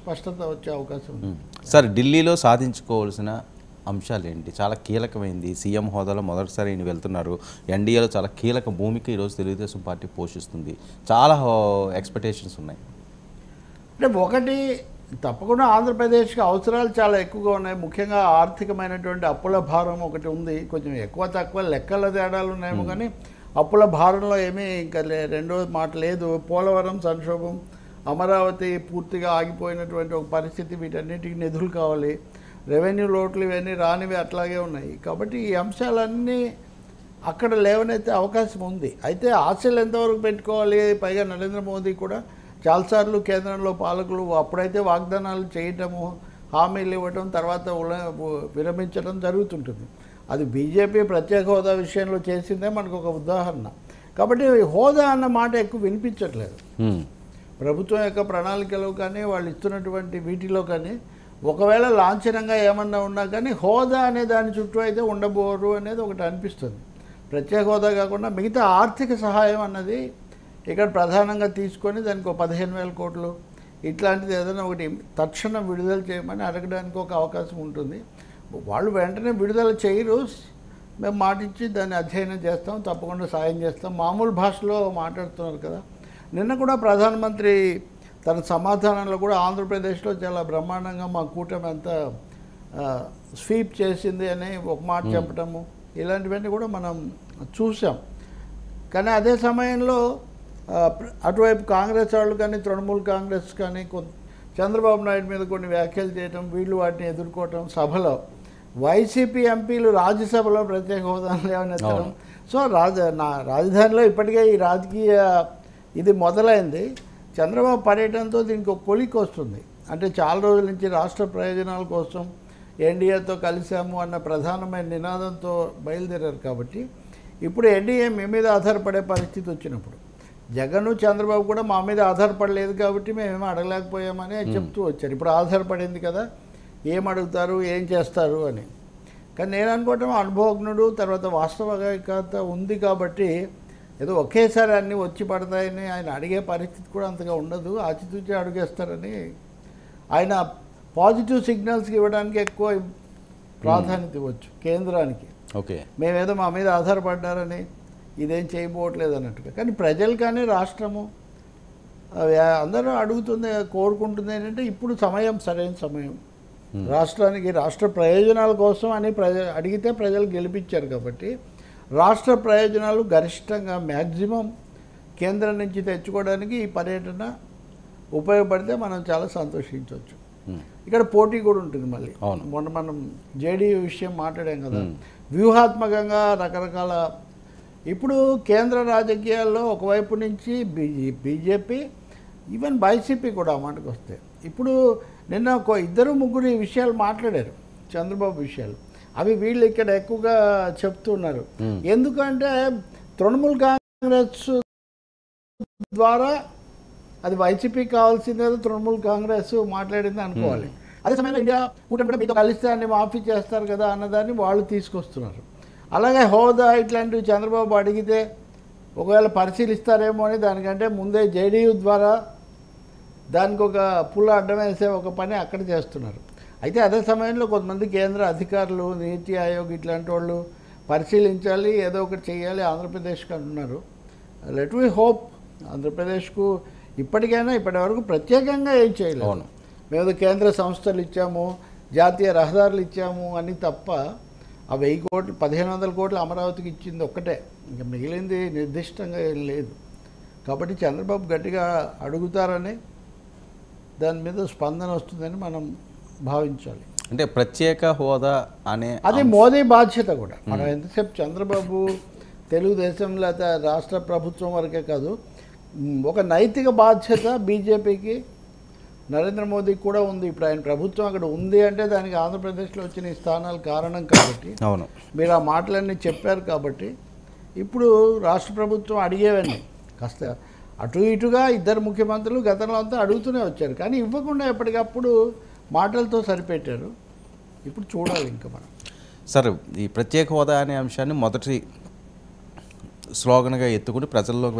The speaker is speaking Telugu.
స్పష్టత వచ్చే అవకాశం ఉంది. సార్, ఢిల్లీలో సాధించుకోవాల్సిన అంశాలు ఏంటి? చాలా కీలకమైంది. సీఎం హోదాలో మొదటిసారి ఈయన వెళ్తున్నారు. ఎన్డీఏలో చాలా కీలక భూమిక ఈరోజు తెలుగుదేశం పార్టీ పోషిస్తుంది. చాలా ఎక్స్పెక్టేషన్స్ ఉన్నాయి. అంటే ఒకటి తప్పకుండా ఆంధ్రప్రదేశ్కి అవసరాలు చాలా ఎక్కువగా ఉన్నాయి. ముఖ్యంగా ఆర్థికమైనటువంటి అప్పుల భారం ఒకటి ఉంది. కొంచెం ఎక్కువ తక్కువ లెక్కల తేడాలు ఉన్నాయేమో కానీ అప్పుల భారంలో ఏమీ ఇంకా రెండో మాట లేదు. పోలవరం సంక్షోభం, అమరావతి పూర్తిగా ఆగిపోయినటువంటి ఒక పరిస్థితి, వీటన్నిటికీ నిధులు కావాలి. రెవెన్యూ లోట్లు ఇవన్నీ రానివి అట్లాగే ఉన్నాయి. కాబట్టి ఈ అంశాలన్నీ అక్కడ లేవనైతే అవకాశం ఉంది. అయితే ఆశలు ఎంతవరకు పెట్టుకోవాలి? పైగా నరేంద్ర మోదీ కూడా చాలాసార్లు కేంద్రంలో పాలకులు అప్పుడైతే వాగ్దానాలు చేయటము, హామీలు ఇవ్వటం, తర్వాత విరమించడం జరుగుతుంటుంది. అది బీజేపీ ప్రత్యేక హోదా విషయంలో చేసిందే మనకు ఒక ఉదాహరణ. కాబట్టి హోదా అన్న మాట ఎక్కువ వినిపించట్లేదు ప్రభుత్వం యొక్క ప్రణాళికలో కానీ వాళ్ళు ఇస్తున్నటువంటి వీటిలో కానీ. ఒకవేళ లాంఛనంగా ఏమన్నా ఉన్నా కానీ హోదా అనే దాని చుట్టూ అయితే ఉండబోరు అనేది ఒకటి అనిపిస్తుంది. ప్రత్యేక హోదా కాకుండా మిగతా ఆర్థిక సహాయం అన్నది ఇక్కడ ప్రధానంగా తీసుకొని దానికి 15,000 కోట్లు ఇట్లాంటిది ఏదైనా ఒకటి తక్షణం విడుదల చేయమని అడగడానికి ఒక అవకాశం ఉంటుంది. వాళ్ళు వెంటనే విడుదల చేయరు. మేము మాటిచ్చి దాన్ని అధ్యయనం చేస్తాం, తప్పకుండా సాయం చేస్తాం, మామూలు భాషలో మాట్లాడుతున్నారు కదా. నిన్న కూడా ప్రధానమంత్రి తన సమాధానంలో కూడా ఆంధ్రప్రదేశ్లో చాలా బ్రహ్మాండంగా మా కూటమి అంతా స్వీప్ చేసింది అని ఒక మాట చెప్పటము, ఇలాంటివన్నీ కూడా మనం చూసాం. కానీ అదే సమయంలో అటువైపు కాంగ్రెస్ వాళ్ళు కానీ తృణమూల్ కాంగ్రెస్ కానీ చంద్రబాబు నాయుడు మీద కొన్ని వ్యాఖ్యలు చేయటం, వీళ్ళు వాటిని ఎదుర్కోవటం, సభలో వైసీపీ ఎంపీలు రాజ్యసభలో ప్రత్యేక హోదాను లేవనెత్తడం. సో రాజధానిలో ఇప్పటికే ఈ రాజకీయ ఇది మొదలైంది. చంద్రబాబు పర్యటనతో దీనికి ఒక కొలిక్ వస్తుంది. అంటే చాలా రోజుల నుంచి రాష్ట్ర ప్రయోజనాల కోసం ఎన్డీఏతో కలిసాము అన్న ప్రధానమైన నినాదంతో బయలుదేరారు. కాబట్టి ఇప్పుడు ఎన్డీఏ మీ మీద ఆధారపడే పరిస్థితి వచ్చినప్పుడు జగన్ చంద్రబాబు కూడా మా మీద ఆధారపడలేదు కాబట్టి మేమేమో అడగలేకపోయామని చెప్తూ వచ్చారు. ఇప్పుడు ఆధారపడింది కదా, ఏం అడుగుతారు, ఏం చేస్తారు అని. కానీ నేను అనుకోవటం అనుభవజ్ఞుడు, తర్వాత వాస్తవికత ఉంది కాబట్టి ఏదో ఒకేసారి అన్నీ వచ్చి పడతాయని ఆయన అడిగే పరిస్థితి కూడా అంతగా ఉండదు. ఆచితూచి అడిగేస్తారని ఆయన పాజిటివ్ సిగ్నల్స్కి ఇవ్వడానికి ఎక్కువ ప్రాధాన్యత ఇవ్వచ్చు కేంద్రానికి. ఓకే, మేమేదో మా మీద ఆధారపడ్డారని ఇదేం చేయబోవట్లేదు అన్నట్టుగా. కానీ ప్రజలు కానీ రాష్ట్రము అందరూ అడుగుతుంది, కోరుకుంటుంది ఏంటంటే ఇప్పుడు సమయం సరైన సమయం రాష్ట్రానికి, రాష్ట్ర ప్రయోజనాల కోసం అని అడిగితే ప్రజలు గెలిపించారు. కాబట్టి రాష్ట్ర ప్రయోజనాలు గరిష్టంగా మ్యాక్సిమం కేంద్రం నుంచి తెచ్చుకోవడానికి ఈ పర్యటన ఉపయోగపడితే మనం చాలా సంతోషించవచ్చు. ఇక్కడ పోటీ కూడా ఉంటుంది మళ్ళీ. మొన్న మనం జేడీయూ విషయం మాట్లాడాం కదా, వ్యూహాత్మకంగా రకరకాల ఇప్పుడు కేంద్ర రాజకీయాల్లో ఒకవైపు నుంచి బీజేపీ, ఈవెన్ వైసీపీ కూడా ఆ మాటకు వస్తే ఇప్పుడు నిన్న ఇద్దరు ముగ్గురు ఈ విషయాలు మాట్లాడారు, చంద్రబాబు విషయాలు. అవి వీళ్ళు ఇక్కడ ఎక్కువగా చెప్తున్నారు. ఎందుకంటే తృణమూల్ కాంగ్రెస్ ద్వారా అది వైసీపీకి కావాల్సింది ఏదో తృణమూల్ కాంగ్రెస్ మాట్లాడింది అనుకోవాలి. అదే సమయంలో ఇండియా కూటమి మీతో కలిస్తే అన్ని మాఫీ చేస్తారు కదా అన్నదాన్ని వాళ్ళు తీసుకొస్తున్నారు. అలాగే హోదా ఇట్లాంటివి చంద్రబాబు అడిగితే ఒకవేళ పరిశీలిస్తారేమో అని దానికంటే ముందే జేడీయూ ద్వారా దానికి ఒక పుల్ల అడ్డం వేసే ఒక పని అక్కడ చేస్తున్నారు. అయితే అదే సమయంలో కొంతమంది కేంద్ర అధికారులు, నీతి ఆయోగ్ ఇట్లాంటి వాళ్ళు పరిశీలించాలి, ఏదో ఒకటి చేయాలి ఆంధ్రప్రదేశ్కి అంటున్నారు. Let we hope. ఆంధ్రప్రదేశ్కు ఇప్పటికైనా ఇప్పటివరకు ప్రత్యేకంగా ఏం చేయలేదు. మేము కేంద్ర సంస్థలు ఇచ్చాము, జాతీయ రహదారులు ఇచ్చాము అని తప్ప ఆ 1000 కోట్లు 1500 కోట్లు అమరావతికి ఇచ్చింది ఒక్కటే, ఇంకా మిగిలింది నిర్దిష్టంగా ఏం లేదు. కాబట్టి చంద్రబాబు గట్టిగా అడుగుతారని దాని మీద స్పందన వస్తుందని మనం భావించాలి. అంటే ప్రత్యేక హోదా అనే అది మోదీ బాధ్యత కూడా. మనం ఎంతసేపు చంద్రబాబు తెలుగుదేశం లేదా రాష్ట్ర ప్రభుత్వం వరకే కాదు, ఒక నైతిక బాధ్యత బీజేపీకి, నరేంద్ర మోదీకి కూడా ఉంది. ఇప్పుడు ఆయన ప్రభుత్వం అక్కడ ఉంది అంటే దానికి ఆంధ్రప్రదేశ్లో వచ్చిన ఈ స్థానాలు కారణం కాబట్టి, అవును, మీరు ఆ మాటలన్నీ చెప్పారు కాబట్టి ఇప్పుడు రాష్ట్ర ప్రభుత్వం అడిగేవన్నీ కాస్త అటు ఇటుగా ఇద్దరు ముఖ్యమంత్రులు గతంలో అంతా అడుగుతూనే వచ్చారు, కానీ ఇవ్వకుండా ఎప్పటికప్పుడు మాటలతో సరిపెట్టారు. ఇప్పుడు చూడాలి ఇంకా మనం. సార్, ఈ ప్రత్యేక హోదా అనే అంశాన్ని మొదటి స్లోగన్గా ఎత్తుకుని ప్రజల్లోకి